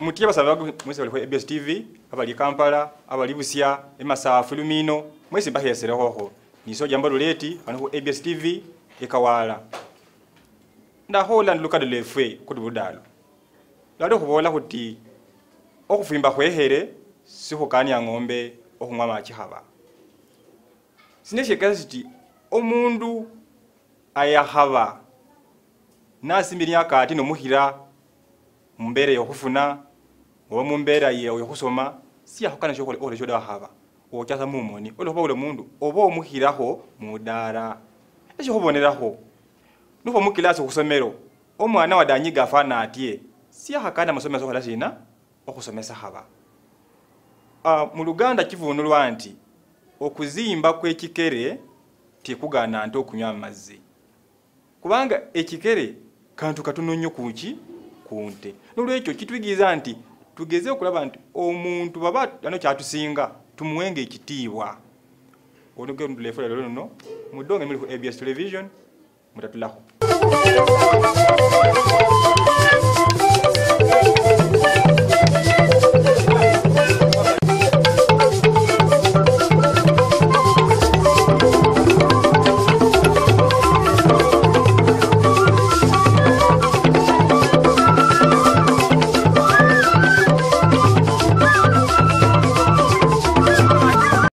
Mutia basaba mwese bali ku ABS TV, abali Kampala, abali Busia, Emasafu Lumino, mwese bahesere hoho. Niso jambo luleti ano ku ABS TV ekawala. Nda Holland lukado lefe kuti budalo. Lado kubola kuti okufimba kwehere siho kani ya ngombe okumwa machi haba. Sineshe kasi omundu ayahaba nasimbiri yakati no muhira mbere yokufuna oba mumbera ye yokusoma si yakukana chokole ole choda haba okyaza mumoni ole hoba ole mundu oba omuhiraho mudara ejo hoboneraho nuko mukilasi okusomero omwana wadanyiga afana atie si yakakana masomero hola sina okusomesa haba mu Luganda kivunulwa anti okuzimba kw'ekikere tekugana nto okunywa amazzi kubanga ekikere kantu katono nnyo kuki kunte nolwekyo kitwigiza nti tugeze okulaba nti omuntu baba ano kyatusinga tumuwenge ekitiibwa onoge ndulefula lero no mudonge muli ku ABS television mutatulaho